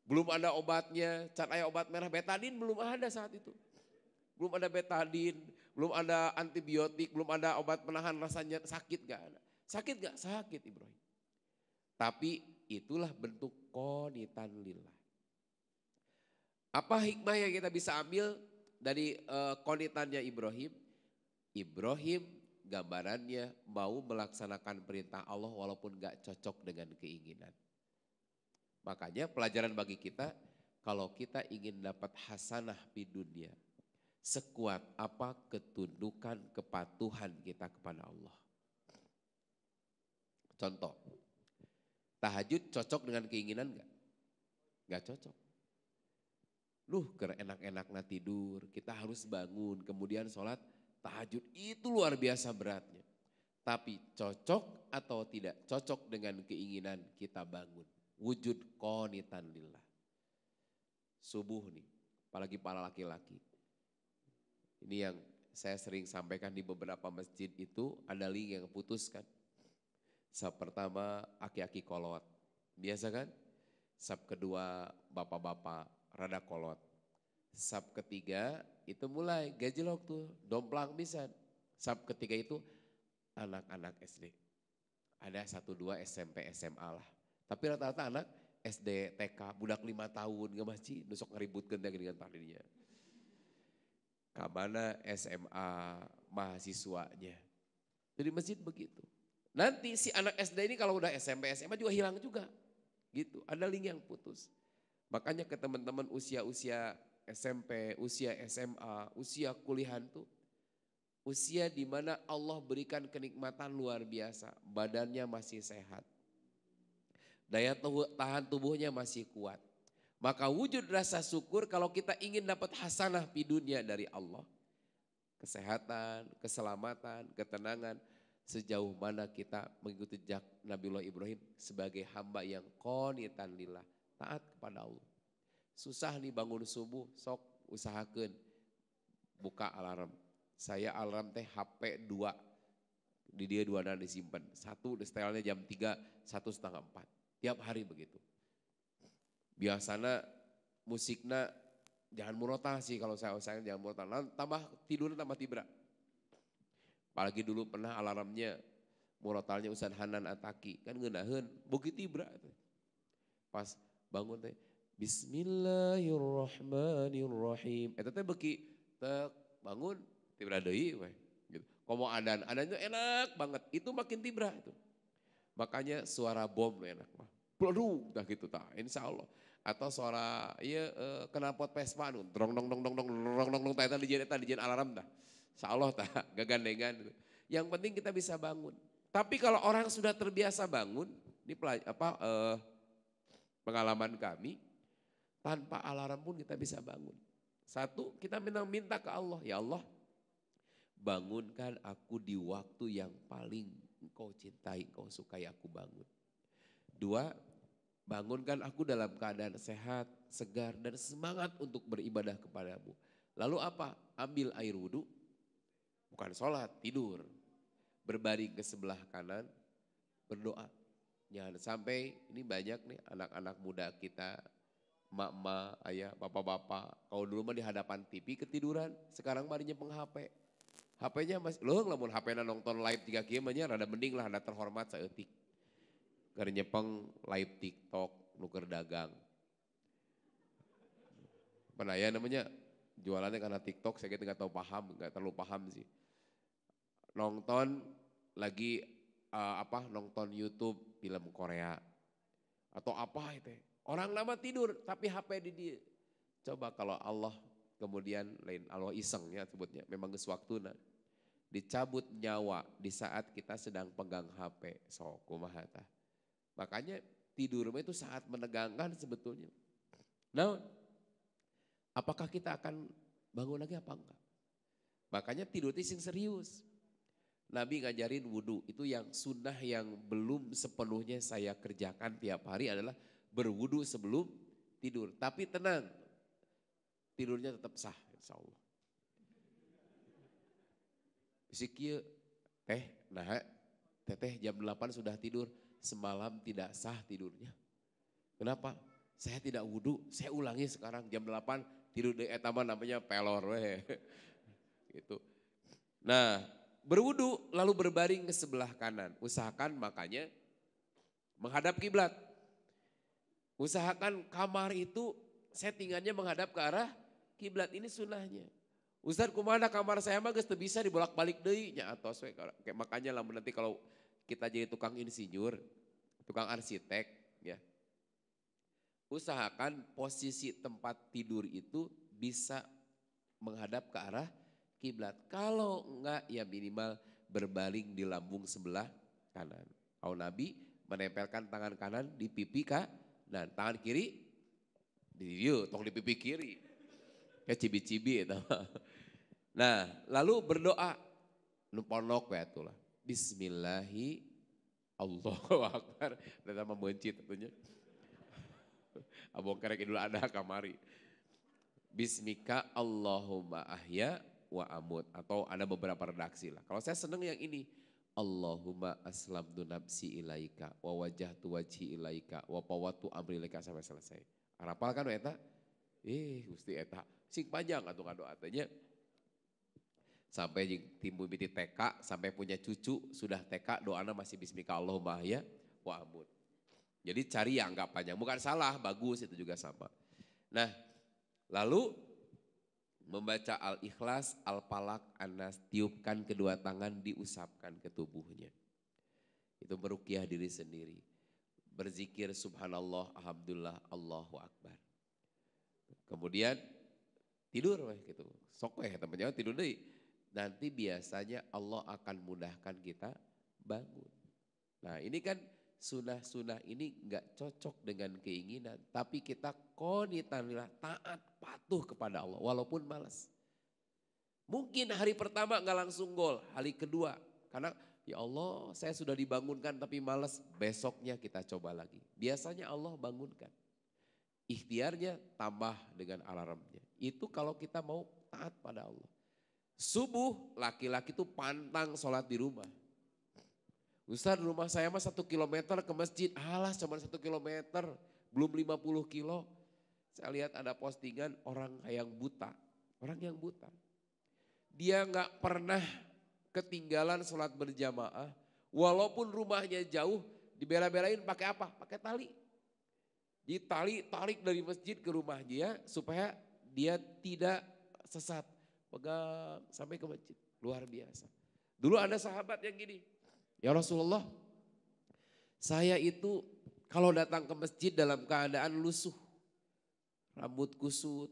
Speaker 1: Belum ada obatnya, can aya obat merah betadin belum ada saat itu. Belum ada betadin, belum ada antibiotik, belum ada obat penahan rasanya sakit gak ada. Sakit gak? Sakit Ibrahim. Tapi itulah bentuk qonitan lillah. Apa hikmah yang kita bisa ambil dari qonitannya Ibrahim? Ibrahim gambarannya mau melaksanakan perintah Allah walaupun gak cocok dengan keinginan. Makanya pelajaran bagi kita, kalau kita ingin dapat hasanah di dunia, sekuat apa ketundukan kepatuhan kita kepada Allah. Contoh, tahajud cocok dengan keinginan gak? Gak cocok. Enak-enaknya tidur, kita harus bangun, kemudian sholat tahajud, itu luar biasa beratnya. Tapi cocok atau tidak cocok dengan keinginan kita bangun. Wujud qonitan lillah. Subuh nih, apalagi para laki-laki. Ini yang saya sering sampaikan di beberapa masjid itu, ada link yang putus kan. Sab pertama aki-aki kolot, biasa kan? Sab kedua bapak-bapak rada kolot. Sab ketiga itu mulai gajlok tuh, domplang pisan. Sab ketiga itu anak-anak SD. Ada 1-2 SMP SMA lah. Tapi rata-rata anak SD, TK, budak 5 tahun nggak masih nusuk ngeributkeun dengan tadinya. Kamana SMA mahasiswanya. Jadi masjid begitu. Nanti si anak SD ini kalau udah SMP, SMA juga hilang juga. Gitu, ada link yang putus. Makanya ke teman-teman usia-usia SMP, usia SMA, usia kuliahan tuh. Usia di mana Allah berikan kenikmatan luar biasa. Badannya masih sehat. Daya tahan tubuhnya masih kuat. Maka wujud rasa syukur kalau kita ingin dapat hasanah di dunia dari Allah. Kesehatan, keselamatan, ketenangan. Sejauh mana kita mengikuti jejak Nabiullah Ibrahim sebagai hamba yang qonitan lillah. Taat kepada Allah. Susah nih bangun subuh, sok usahakan buka alarm. Saya alarm teh HP 2. Di dia 2 dan disimpan. 1 stylenya jam 3, 1:30. Tiap hari begitu. Biasanya musiknya jangan murotal sih kalau saya usahakan jangan murotal. Tambah tidurnya tambah tibra. Apalagi dulu pernah alarmnya murotalnya Ustaz Hanan Ataki. Kan ngeunaheun bogi tibra. Pas bangun teh Bismillahirrahmanirrahim. Eta teh beki tek bangun tibra deui we. Gitu. Komo adannya enak banget. Itu makin tibra itu. Makanya suara bom enak mah. Peluduk dah gitu tah, insya Allah. Atau suara knalpot Vespa nu drong dong dong dong dong dong dong dong tah dijieun alarm tah. Insya Allah tah gagandengan. Yang penting kita bisa bangun. Tapi kalau orang sudah terbiasa bangun, ini pengalaman kami, tanpa alarm pun kita bisa bangun. Satu, kita minta ke Allah, ya Allah bangunkan aku di waktu yang paling engkau cintai, engkau sukai aku bangun. Dua, bangunkan aku dalam keadaan sehat, segar, dan semangat untuk beribadah kepadamu. Lalu apa? Ambil air wudhu, bukan sholat, tidur. Berbaring ke sebelah kanan, berdoa. Jangan sampai, ini banyak nih anak-anak muda kita, emak-emak, ayah, bapak-bapak. Kalau dulu mah di hadapan TV ketiduran, sekarang mah nyepeng HP. HP-nya masih, loh ngelamun HP-na nonton live 3 kieu rada mending lah, rada terhormat saeutik. Keur nyepeng live TikTok, nuker dagang. Mana ya namanya, jualannya karena TikTok, saya nggak tahu paham, nggak terlalu paham sih. Nonton lagi nonton YouTube film Korea atau apa itu. Orang lama tidur tapi HP di dia. Coba kalau Allah kemudian lain Allah iseng ya sebutnya, memang geus waktuna. Dicabut nyawa di saat kita sedang pegang HP. So kumaha tah. Makanya tidur itu saat menegangkan sebetulnya. Nah, apakah kita akan bangun lagi apa enggak? Makanya tidur itu sing serius. Nabi ngajarin wudhu, itu yang sunnah yang belum sepenuhnya saya kerjakan tiap hari adalah berwudhu sebelum tidur. Tapi tenang, tidurnya tetap sah insya Allah. Bisikia, teteh jam 8 sudah tidur, semalam tidak sah tidurnya. Kenapa? Saya tidak wudhu, saya ulangi sekarang jam 8 tidur di etaman namanya pelor. Gitu. Nah, berwudu lalu berbaring ke sebelah kanan. Usahakan makanya menghadap kiblat. Usahakan kamar itu settingannya menghadap ke arah kiblat, ini sunnahnya. Ustaz kumana kamar saya mah geus teu bisa dibolak-balik deui nya atos we. Makanya lah nanti kalau kita jadi tukang insinyur, tukang arsitek ya. Usahakan posisi tempat tidur itu bisa menghadap ke arah kiblat. Kalau enggak ya minimal berbaring di lambung sebelah kanan. Kalau Nabi menempelkan tangan kanan di pipi dan tangan kiri di tong di pipi kiri. Kayak cibi-cibi itu. Nah, lalu berdoa nu ponok we atuh lah. Bismillahi Allahu Akbar. Eta mah mencit tentunya. Abong kerek idul adha kamari. Bismika Allahumma ahya wa amut, atau ada beberapa redaksi lah. Kalau saya seneng yang ini, Allahumma aslamtu nafsi ilaika wa wajahtu wajhi ilaika wa pawatu amri ilaika sampai selesai. Arapal kan eta? Gusti eta sing panjang atuh doa tanya. Sampai timbul biti TK sampai punya cucu sudah TK doana masih bismika Allahumma ahya wa amut. Jadi cari yang enggak panjang, bukan salah, bagus itu juga sama. Nah, lalu membaca Al-Ikhlas, Al-Falaq, An-Nas, tiupkan kedua tangan, diusapkan ke tubuhnya. Itu meruqyah diri sendiri. Berzikir subhanallah, alhamdulillah, Allahu Akbar. Kemudian tidur gitu. Sok teman-teman tidur deh. Nanti biasanya Allah akan mudahkan kita bangun. Nah, ini kan sunah-sunah ini enggak cocok dengan keinginan, tapi kita qanitanillah, taat, patuh kepada Allah walaupun malas. Mungkin hari pertama enggak langsung gol, hari kedua karena ya Allah saya sudah dibangunkan tapi malas, besoknya kita coba lagi. Biasanya Allah bangunkan. Ikhtiarnya tambah dengan alarmnya. Itu kalau kita mau taat pada Allah. Subuh laki-laki itu pantang sholat di rumah. Ustaz rumah saya mah 1 kilometer ke masjid, alah cuma 1 kilometer, belum 50 kilo. Saya lihat ada postingan orang yang buta, Dia nggak pernah ketinggalan sholat berjamaah, walaupun rumahnya jauh, dibela-belain pakai apa? Pakai tali. Tarik dari masjid ke rumah dia supaya dia tidak sesat. Pegang sampai ke masjid, luar biasa. Dulu ada sahabat yang gini, ya Rasulullah, saya itu kalau datang ke masjid dalam keadaan lusuh, rambut kusut,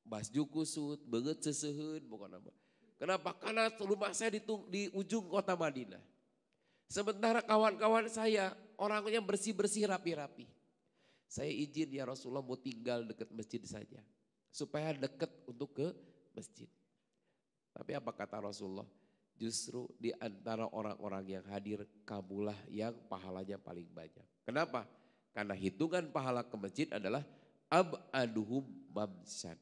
Speaker 1: basju kusut, banget sesehun, bukan apa. Kenapa? Karena rumah saya di ujung kota Madinah. Sementara kawan-kawan saya orangnya bersih-bersih rapi-rapi. Saya izin ya Rasulullah mau tinggal dekat masjid saja. Supaya dekat untuk ke masjid. Tapi apa kata Rasulullah? Justru di antara orang-orang yang hadir kamulah yang pahalanya paling banyak. Kenapa? Karena hitungan pahala ke masjid adalah ab'aduhum mamsan.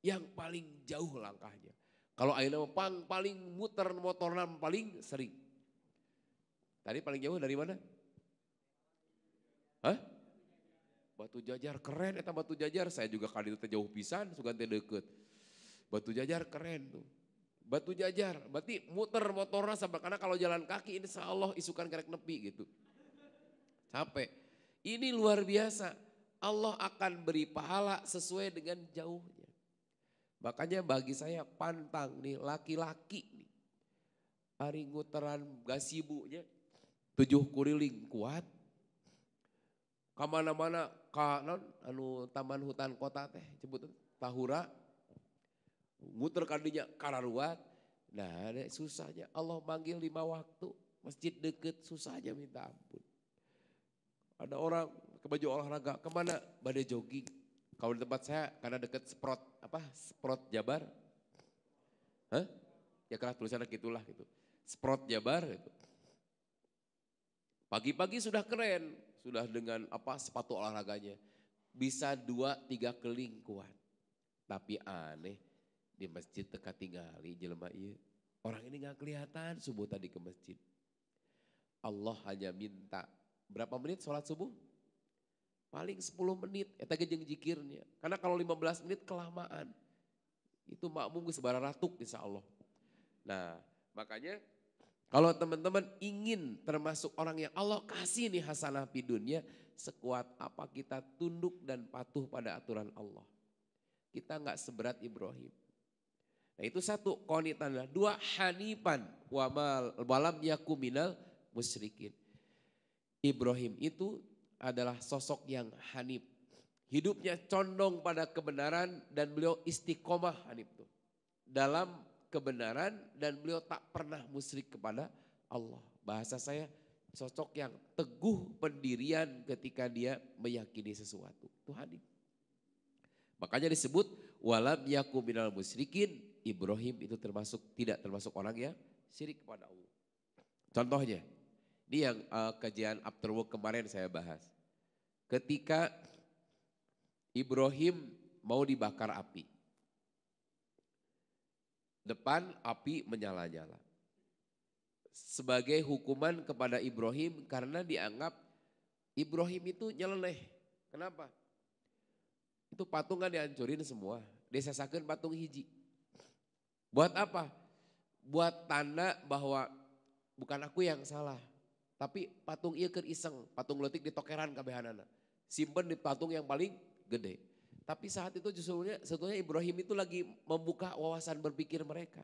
Speaker 1: Yang paling jauh langkahnya. Kalau ayeuna paling muter motoran paling sering. Tadi paling jauh dari mana? Hah? Batu Jajar keren eta Batu Jajar. Saya juga kali itu jauh pisan, sugan teh deket. Batu Jajar keren tuh. Batu Jajar, berarti muter motornya sampai karena kalau jalan kaki insya Allah isukan kerek nepi gitu. Capek. Ini luar biasa. Allah akan beri pahala sesuai dengan jauhnya. Makanya bagi saya pantang nih laki-laki nih. Hari nguteran gasibunya 7 kuriling kuat. Kamana-mana anu taman hutan kota teh sebut Tahura. Muter kadinya kararuat. Nah susahnya Allah manggil 5 waktu. Masjid deket susahnya minta ampun. Ada orang ke baju olahraga kemana? Badai jogging. Kalau di tempat saya karena deket Sprot Jabar. Hah? Ya karena tulisannya gitulah gitu. Sprot Jabar gitu. Pagi-pagi sudah keren. Sudah dengan sepatu olahraganya. Bisa 2-3 keliling kuat. Tapi aneh. Di masjid teka tinggali jelema ieu. Orang ini gak kelihatan subuh tadi ke masjid. Allah hanya minta berapa menit sholat subuh? Paling 10 menit. Eta ge jeung zikirnya. Karena kalau 15 menit kelamaan. Itu makmum geus bararatuk insya Allah. Nah makanya kalau teman-teman ingin termasuk orang yang Allah kasih nih hasanah di dunia. Sekuat apa kita tunduk dan patuh pada aturan Allah. Kita gak seberat Ibrahim. Nah itu satu qanitan, 2 hanifan walam yakum minal musyrikin. Ibrahim itu adalah sosok yang hanif. Hidupnya condong pada kebenaran dan beliau istiqomah hanif tuh. Dalam kebenaran dan beliau tak pernah musyrik kepada Allah. Bahasa saya sosok yang teguh pendirian ketika dia meyakini sesuatu. Itu hanif. Makanya disebut walam yakum minal musyrikin. Ibrahim itu tidak termasuk orang yang syirik kepada Allah. Contohnya, ini yang kajian after work kemarin saya bahas. Ketika Ibrahim mau dibakar api. Depan api menyala-nyala. Sebagai hukuman kepada Ibrahim karena dianggap Ibrahim itu nyeleneh. Kenapa? Itu patung kan dihancurin semua. Disesakeun patung hiji. Buat apa? Buat tanda bahwa bukan aku yang salah. Tapi patung ieu keur iseng, patung leutik di tokeran kabehanana. Simpen di patung yang paling gede. Tapi saat itu sebetulnya Ibrahim itu lagi membuka wawasan berpikir mereka.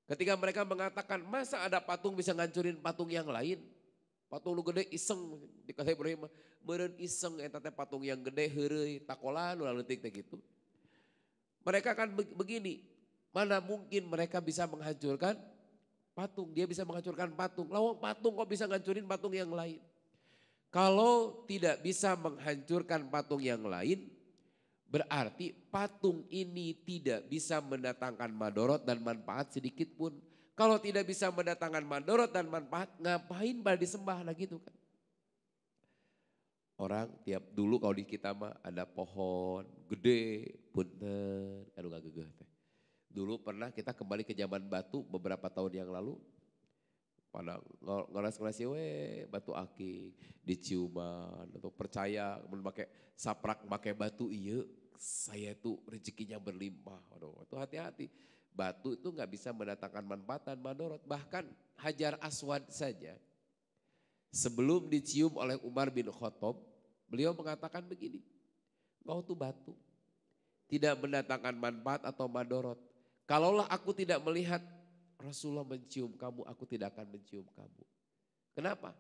Speaker 1: Ketika mereka mengatakan masa ada patung bisa ngancurin patung yang lain. Patung lu gede iseng dikata Ibrahim. Meureun iseng eta teh patung yang gede heureuy takola nu leutik teh gitu. Mereka kan begini. Mana mungkin mereka bisa menghancurkan patung. Dia bisa menghancurkan patung. Lawang patung kok bisa menghancurkan patung yang lain. Kalau tidak bisa menghancurkan patung yang lain. Berarti patung ini tidak bisa mendatangkan madorot dan manfaat sedikit pun. Kalau tidak bisa mendatangkan madorot dan manfaat. Ngapain pada disembah lah gitu kan. Orang tiap dulu kalau di kita mah ada pohon gede. Punten. Aduh gak gegeh teh. Dulu pernah kita kembali ke zaman batu beberapa tahun yang lalu. Pada ngeras-ngeras batu akik, diciuman atau percaya memakai saprak pakai batu iya, saya itu rezekinya berlimpah. Waduh, itu hati-hati. Batu itu nggak bisa mendatangkan manfaat dan madorot. Bahkan Hajar Aswad saja sebelum dicium oleh Umar bin Khattab, beliau mengatakan begini, engkau tuh batu, tidak mendatangkan manfaat atau madorot. Kalaulah aku tidak melihat Rasulullah mencium kamu, aku tidak akan mencium kamu. Kenapa?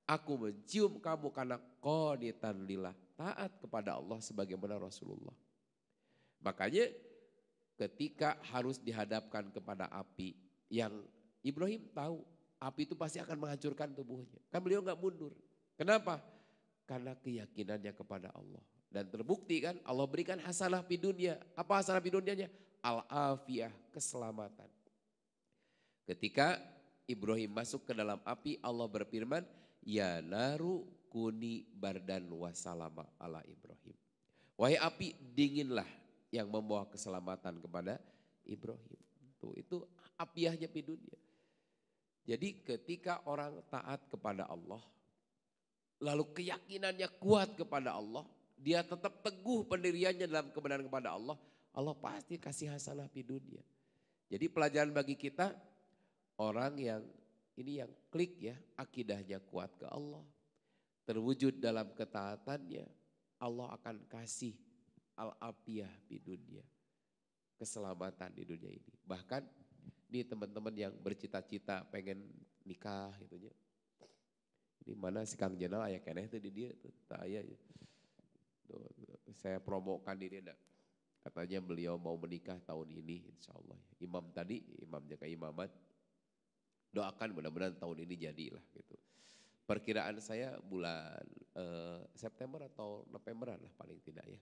Speaker 1: Aku mencium kamu karena qanitan lillah, taat kepada Allah sebagaimana Rasulullah. Makanya ketika harus dihadapkan kepada api yang Ibrahim tahu api itu pasti akan menghancurkan tubuhnya. Kan beliau nggak mundur. Kenapa? Karena keyakinannya kepada Allah. Dan terbukti kan Allah berikan hasanah di dunia. Apa hasanah di dunianya? Al-afiyah, keselamatan. Ketika Ibrahim masuk ke dalam api, Allah berfirman, ya naru kuni bardan wasalama ala Ibrahim. Wahai api, dinginlah yang membawa keselamatan kepada Ibrahim. Itu apiahnya di dunia. Jadi ketika orang taat kepada Allah, lalu keyakinannya kuat kepada Allah, dia tetap teguh pendiriannya dalam kebenaran kepada Allah, Allah pasti kasih hasanah di dunia. Jadi pelajaran bagi kita, orang yang ini yang klik ya, akidahnya kuat ke Allah, terwujud dalam ketaatannya, Allah akan kasih al-afiyah di dunia, keselamatan di dunia ini. Bahkan ini teman-teman yang bercita-cita pengen nikah gitu ya. Ini mana si Kang Jenal aya keneh tuh di dia tuh, tak aya ya. Saya promokan diri enggak. Katanya beliau mau menikah tahun ini insya Allah. Imam tadi, imamnya ke imamat, doakan mudah-mudahan tahun ini jadilah gitu. Perkiraan saya bulan September atau Novemberan lah paling tidak ya.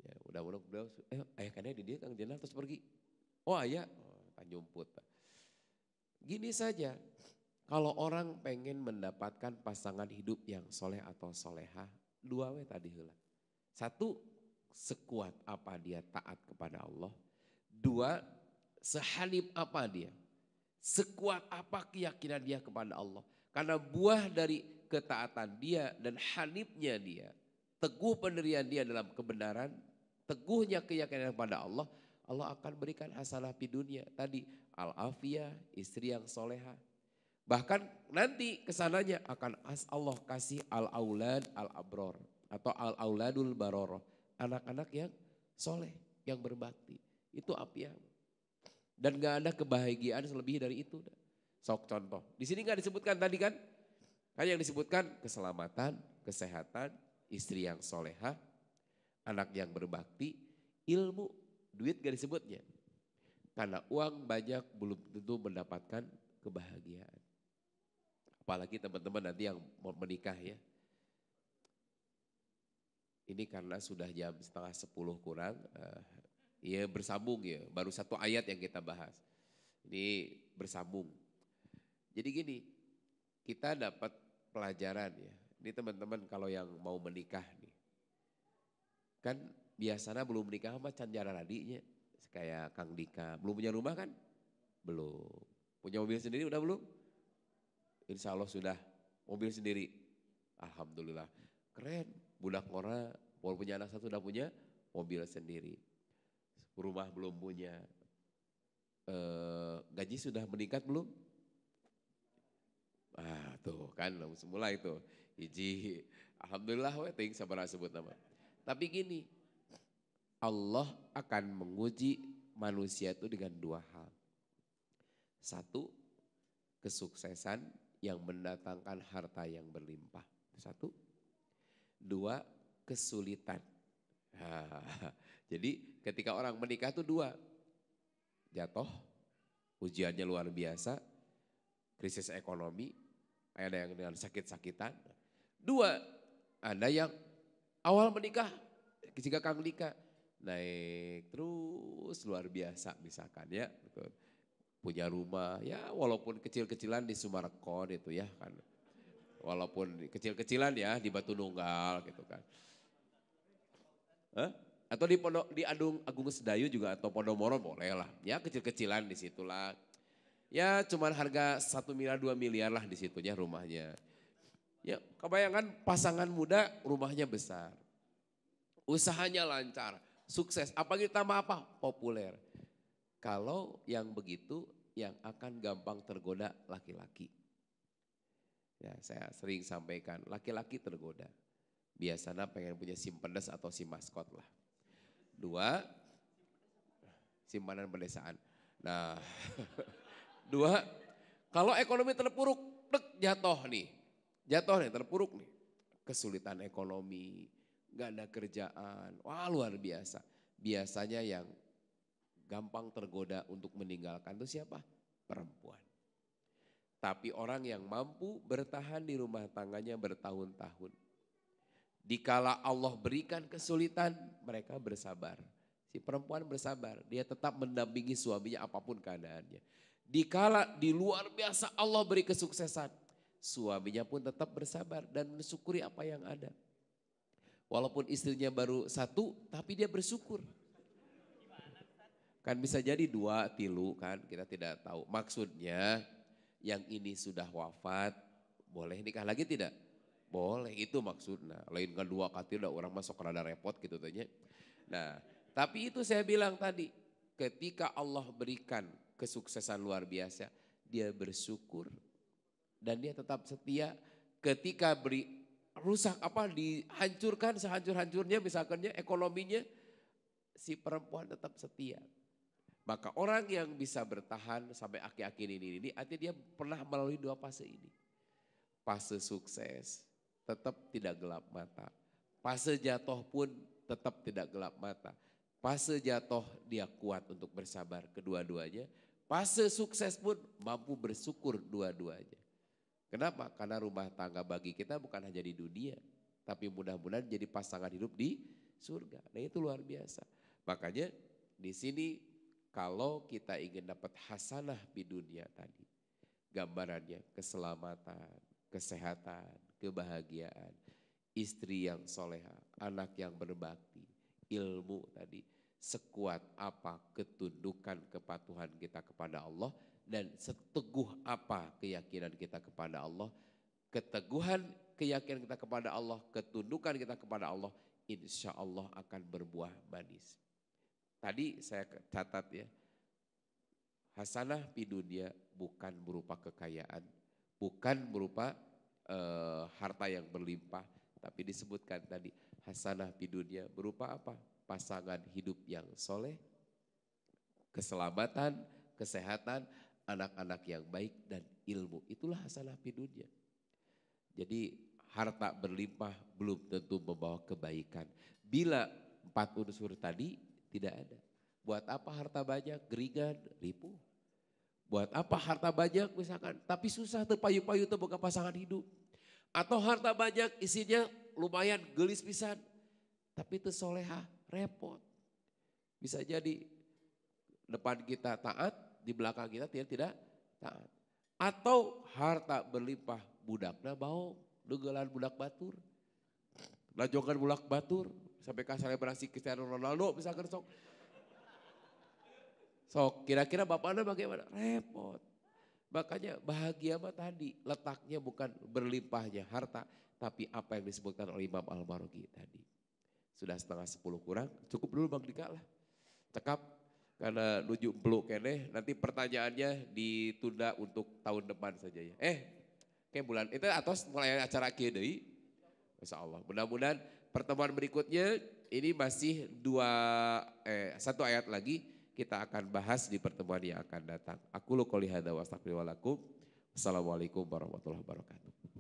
Speaker 1: Ya mudah-mudahan beliau, ayah kannya di dia Kang Jenal terus pergi. Oh ayah, nyumput. Gini saja, kalau orang pengen mendapatkan pasangan hidup yang soleh atau soleha, dua we tadi heula. Satu, sekuat apa dia taat kepada Allah. Dua, sehanif apa dia. Sekuat apa keyakinan dia kepada Allah. Karena buah dari ketaatan dia dan hanifnya dia, teguh pendirian dia dalam kebenaran, teguhnya keyakinan kepada Allah, Allah akan berikan hasanah di dunia. Tadi al-afiyah, istri yang soleha. Bahkan nanti kesananya akan Allah kasih al-aulad al-abror atau al-auladul baroroh. Anak-anak yang soleh, yang berbakti. Itu afiyah. Dan gak ada kebahagiaan selebih dari itu. Sok contoh. Di sini gak disebutkan tadi kan? Kan yang disebutkan keselamatan, kesehatan, istri yang soleha, anak yang berbakti, ilmu, duit gak disebutnya. Karena uang banyak belum tentu mendapatkan kebahagiaan. Apalagi teman-teman nanti yang mau menikah ya. Ini karena sudah jam 9:30 kurang, ya bersambung ya, baru satu ayat yang kita bahas. Ini bersambung. Jadi gini, kita dapat pelajaran ya. Ini teman-teman kalau yang mau menikah nih. Kan biasanya belum menikah sama can jara radinya. Kayak Kang Dika, belum punya rumah kan? Belum. Punya mobil sendiri udah belum? Insya Allah sudah, mobil sendiri. Alhamdulillah, keren. Budak Ngora, walaupun punya anak satu udah punya mobil sendiri. Rumah belum punya. Gaji sudah meningkat belum? Ah tuh kan semula itu. Hiji, alhamdulillah we ting sabar sebut nama. Tapi gini, Allah akan menguji manusia itu dengan dua hal. Satu, kesuksesan yang mendatangkan harta yang berlimpah. Satu. Dua, kesulitan. Jadi ketika orang menikah itu dua. Jatuh, ujiannya luar biasa, krisis ekonomi, ada yang dengan sakit-sakitan. Dua, ada yang awal menikah, jika Kang nikah, naik terus luar biasa misalkan ya. Punya rumah, ya walaupun kecil-kecilan di Sumarekon itu ya kan. Walaupun kecil-kecilan ya di Batu Nunggal gitu kan. Hah? Atau di Pondok di Agung Sedayu juga atau Podomoro boleh lah. Ya kecil-kecilan di situlah. Ya cuman harga 1 miliar 2 miliar lah di situnya rumahnya. Ya kebayangan pasangan muda rumahnya besar. Usahanya lancar, sukses. Apa kita tambah apa? Populer. Kalau yang begitu yang akan gampang tergoda laki-laki. Ya, saya sering sampaikan, laki-laki tergoda. Biasanya pengen punya SIM pedas atau SIM maskot lah. Dua, simpanan pedesaan. Nah, dua, kalau ekonomi terpuruk, jatuh nih. Jatuh nih, terpuruk nih. Kesulitan ekonomi, gak ada kerjaan, wah luar biasa. Biasanya yang gampang tergoda untuk meninggalkan itu siapa? Perempuan. Tapi orang yang mampu bertahan di rumah tangganya bertahun-tahun. Dikala Allah berikan kesulitan, mereka bersabar. Si perempuan bersabar, dia tetap mendampingi suaminya apapun keadaannya. Dikala di luar biasa Allah beri kesuksesan, suaminya pun tetap bersabar dan mensyukuri apa yang ada. Walaupun istrinya baru satu, tapi dia bersyukur. Kan bisa jadi dua, tilu kan, kita tidak tahu. Maksudnya yang ini sudah wafat, boleh nikah lagi tidak? Boleh, itu maksudnya. Lain kedua kali udah orang masuk rada repot gitu tanya. Nah, tapi itu saya bilang tadi, ketika Allah berikan kesuksesan luar biasa, dia bersyukur dan dia tetap setia. Ketika rusak apa dihancurkan sehancur-hancurnya misalkannya ekonominya, si perempuan tetap setia. Maka orang yang bisa bertahan sampai akhir-akhir ini artinya dia pernah melalui dua fase ini. Fase sukses, tetap tidak gelap mata. Fase jatuh pun tetap tidak gelap mata. Fase jatuh dia kuat untuk bersabar kedua-duanya. Fase sukses pun mampu bersyukur dua-duanya. Kenapa? Karena rumah tangga bagi kita bukan hanya di dunia. Tapi mudah-mudahan jadi pasangan hidup di surga. Nah itu luar biasa. Makanya di sini kalau kita ingin dapat hasanah di dunia tadi. Gambarannya keselamatan, kesehatan, kebahagiaan, istri yang soleha, anak yang berbakti, ilmu tadi. Sekuat apa ketundukan kepatuhan kita kepada Allah dan seteguh apa keyakinan kita kepada Allah. Keteguhan keyakinan kita kepada Allah, ketundukan kita kepada Allah, insya Allah akan berbuah manis. Tadi saya catat ya, hasanah di dunia bukan berupa kekayaan, bukan berupa harta yang berlimpah, tapi disebutkan tadi hasanah di dunia berupa apa? Pasangan hidup yang soleh, keselamatan, kesehatan, anak-anak yang baik dan ilmu. Itulah hasanah di dunia. Jadi harta berlimpah belum tentu membawa kebaikan. Bila 4 unsur tadi tidak ada. Buat apa harta banyak, geringan, ripuh. Buat apa harta banyak misalkan, tapi susah terpayu-payu terbuka pasangan hidup. Atau harta banyak isinya lumayan gelis pisan, tapi itu soleha, repot. Bisa jadi depan kita taat, di belakang kita tidak taat. Atau harta berlimpah budakna bau, degelan budak batur. Lajongan budak batur, sampai ke selebrasi Cristiano Ronaldo misalkan sok. Sok kira-kira Bapak Anda bagaimana? Repot. Makanya bahagia mah tadi letaknya bukan berlimpahnya harta, tapi apa yang disebutkan oleh Imam Al-Mawardi tadi. Sudah setengah 10 kurang, cukup dulu Bang Dika lah. Cekap, karena nuju peluk kene, nanti pertanyaannya ditunda untuk tahun depan saja ya. Kayak bulan, itu atas mulai acara KDI, Masya Allah. Mudah-mudahan pertemuan berikutnya ini masih satu ayat lagi kita akan bahas di pertemuan yang akan datang. Aku qouli hadza wa astaghfirullaha wa lakum. Assalamualaikum warahmatullahi wabarakatuh.